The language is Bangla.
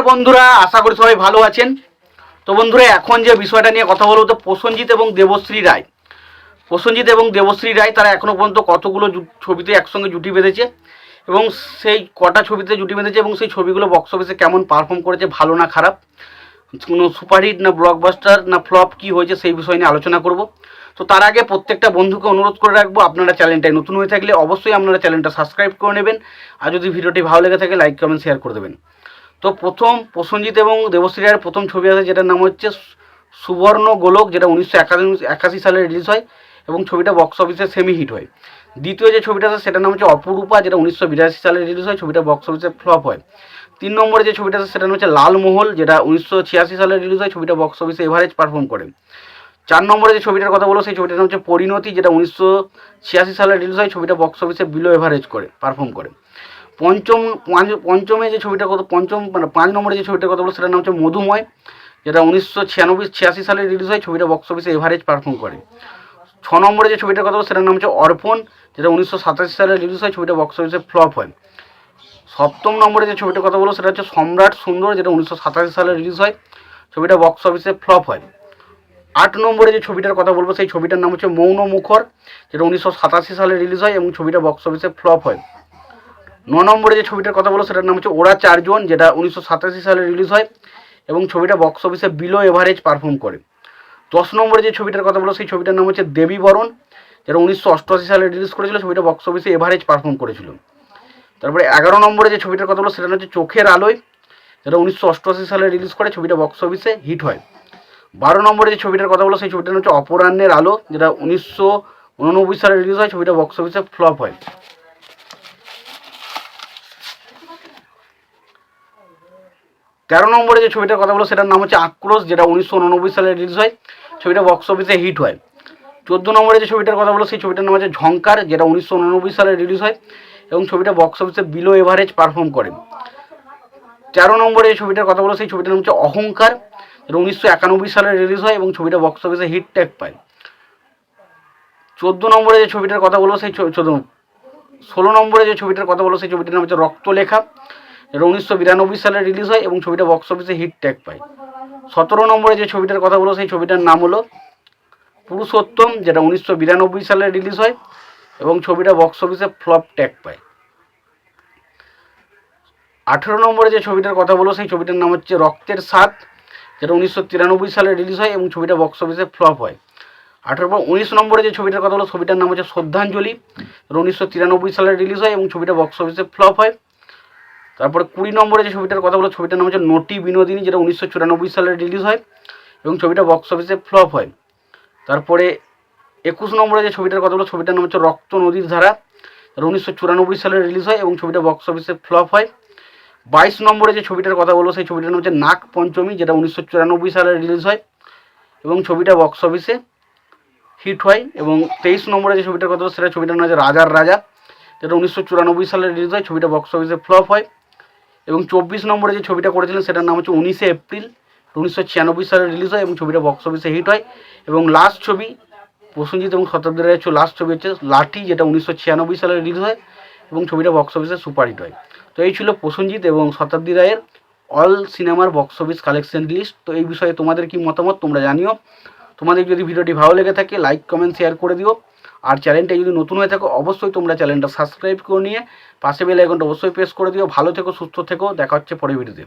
বন্ধুরা, আশা করি সবাই ভালো আছেন। তো বন্ধুরা, এখন যে বিষয়টা নিয়ে কথা বলবো, তো প্রসেনজিৎ এবং দেবশ্রী রায়। প্রসেনজিৎ এবং দেবশ্রী রায় তারা এখনো পর্যন্ত কতগুলো ছবিতে একসঙ্গে জুটি বেঁধেছে এবং সেই কটা ছবিতে জুটি বেঁধেছে এবং সেই ছবিগুলো বক্স অফিসে কেমন পারফর্ম করেছে, ভালো না খারাপ, কোনো সুপারহিট না ব্লকবাস্টার না ফ্লপ কী হয়েছে, সেই বিষয় নিয়ে আলোচনা করব। তো তার আগে প্রত্যেকটা বন্ধুকে অনুরোধ করে রাখবো, আপনারা চ্যানেলটায় নতুন হয়ে থাকলে অবশ্যই আপনারা চ্যানেলটা সাবস্ক্রাইব করে নেবেন, আর যদি ভিডিওটি ভালো লেগে থাকে লাইক কমেন্ট শেয়ার করে দেবেন। তো প্রথম প্রসেনজিৎ এবং দেবশ্রী রায়ের প্রথম ছবি আছে, যেটার নাম হচ্ছে সুবর্ণ গোলক, যেটা 1981 সালে রিলিজ হয় এবং ছবিটা বক্স অফিসে সেমি হিট হয়। দ্বিতীয় যে ছবিটা আছে সেটার নাম হচ্ছে অপরূপা, যেটা 1982 সালে রিলিজ হয়, ছবিটা বক্স অফিসে ফ্লপ হয়। 3 নম্বরে যে ছবিটা আছে সেটার নাম হচ্ছে লালমহল, যেটা 1986 সালে রিলিজ হয়, ছবিটা বক্স অফিসে এভারেজ পারফর্ম করে। 4 নম্বরে যে ছবিটার কথা বলো সেই ছবিটার নাম হচ্ছে পরিণতি, যেটা 1986 সালে রিলিজ হয়, ছবিটা বক্স অফিসে বিলো এভারেজ করে পারফর্ম করে। পঞ্চমে যে ছবিটার কথা, 5 নম্বরে যে ছবিটার কথা বলো সেটার নাম হচ্ছে মধুময়, যেটা 1986 সালে রিলিজ হয়, ছবিটা বক্স অফিসে এভারেজ পারফর্ম করে। 6 নম্বরে যে ছবিটার কথা বলো সেটার নাম হচ্ছে অর্পণ, যেটা 1987 সালে রিলিজ হয়, ছবিটা বক্স অফিসে ফ্লপ হয়। 7ম নম্বরে যে ছবিটার কথা বলো সেটা হচ্ছে সম্রাট সুন্দর, যেটা 1987 সালে রিলিজ হয়, ছবিটা বক্স অফিসে ফ্লপ হয়। 8 নম্বরে যে ছবিটার কথা বলবো সেই ছবিটার নাম হচ্ছে মৌন মুখর, যেটা 1987 সালে রিলিজ হয় এবং ছবিটা বক্স অফিসে ফ্লপ হয়। 9 নম্বরে যে ছবিটার কথা বলো সেটার নাম হচ্ছে ওরা চারজন, যেটা 1987 সালে রিলিজ হয় এবং ছবিটা বক্স অফিসে বিলো এভারেজ পারফর্ম করে। 10 নম্বরে যে ছবিটার কথা বলো সেই ছবিটার নাম হচ্ছে দেবী বরণ, যেটা 1988 সালে রিলিজ করেছিল, ছবিটা বক্স অফিসে এভারেজ পারফর্ম করেছিল। তারপরে 11 নম্বরে যে ছবিটার কথা বলো সেটা হচ্ছে চোখের আলোয়, যেটা 1988 সালে রিলিজ করে, ছবিটা বক্স অফিসে হিট হয়। 12 নম্বরে যে ছবিটার কথা বলো সেই ছবিটার হচ্ছে অপরাহ্নের আলো, যেটা 1989 সালে রিলিজ হয়, ছবিটা বক্স অফিসে ফ্লপ হয়। 13 নম্বরে যে ছবিটার কথা বলো সেটার নাম হচ্ছে আক্রোশ, যেটা 1989 সালে রিলিজ হয়, ছবিটা বক্স অফিসে হিট হয়। 14 নম্বরে যে ছবিটার কথা বলো সেই ছবিটার নাম হচ্ছে ঝঙ্কার, যেটা 1989 সালে রিলিজ হয় এবং ছবিটা বক্স অফিসে বিলো এভারেজ পারফর্ম করে। 13 নম্বরে যে ছবিটার কথা বলো সেই ছবিটার নাম হচ্ছে অহংকার, যেটা 1991 সালে রিলিজ হয় এবং ছবিটা বক্স অফিসে হিট ট্যাগ পায়। 14 নম্বরে যে ছবিটার কথা বলবো সেই 16 নম্বরে যে ছবিটার কথা বলো সেই ছবিটার নাম হচ্ছে রক্তলেখা, যেটা 1992 সালে রিলিজ হয় এবং ছবিটা বক্স অফিসে হিট ট্যাগ পায়। 17 নম্বরে যে ছবিটার কথা বলো সেই ছবিটার নাম হলো পুরুষোত্তম, যেটা 1992 সালে রিলিজ হয় এবং ছবিটা বক্স অফিসে ফ্লপ ট্যাগ পায়। 18 নম্বরে যে ছবিটার কথা বলো সেই ছবিটার নাম হচ্ছে রক্তের স্বাদ, যেটা 1993 সালে রিলিজ হয় এবং ছবিটা বক্স অফিসে ফ্লপ হয়। 19 নম্বরে যে ছবিটার কথা বলো ছবিটার নাম হচ্ছে শ্রদ্ধাঞ্জলি, 1993 সালে রিলিজ হয় এবং ছবিটা বক্স অফিসে ফ্লপ হয়। তারপরে 20 নম্বরে যে ছবিটার কথা বলো ছবিটার নাম হচ্ছে নটি বিনোদিনী, যেটা 1994 সালে রিলিজ হয় এবং ছবিটা বক্স অফিসে ফ্লপ হয়। তারপরে 21 নম্বরে যে ছবিটার কথা বলো ছবিটার নাম হচ্ছে রক্ত নদীর ধারা, 1994 সালে রিলিজ হয় এবং ছবিটা বক্স অফিসে ফ্লপ হয়। 22 নম্বরে যে ছবিটার কথা বলবো সেই ছবিটার নাম হচ্ছে নাগ পঞ্চমী, যেটা 1994 সালে রিলিজ হয় এবং ছবিটা বক্স অফিসে হিট হয়। এবং 23 নম্বরে যে ছবিটার কথা সেটা ছবিটার নাম হচ্ছে রাজার রাজা, যেটা 1994 সালে রিলিজ হয়, ছবিটা বক্স অফিসে ফ্লপ হয়। এবং 24 নম্বরে যে ছবিটা করেছিলেন সেটার নাম হচ্ছে 19 এপ্রিল, 1996 সালে রিলিজ হয় এবং ছবিটা বক্স অফিসে হিট হয়। এবং লাস্ট ছবি প্রসেনজিৎ এবং শতাব্দী রায়ের লাস্ট ছবি হচ্ছে লাঠি, যেটা 1996 সালে রিলিজ হয় এবং ছবিটা বক্স অফিসে সুপারহিট হয়। তো এই ছিল প্রসেনজিৎ এবং শতাব্দী রায়ের অল সিনেমার বক্স অফিস কালেকশন লিস্ট। তো এই বিষয়ে তোমাদের কি মতামত তোমরা জানিও। তোমাদের যদি ভিডিওটি ভালো লেগে থাকে লাইক কমেন্ট শেয়ার করে দিও, আর চ্যানেলটা যদি নতুন হয়ে থাকো অবশ্যই তোমরা চ্যানেলটা সাবস্ক্রাইব করে নিয়ে পাশে বেল আইকনটা অবশ্যই প্রেস করে দিও। ভালো থেকো, সুস্থ থেকো, দেখা হচ্ছে পরের ভিডিওতে।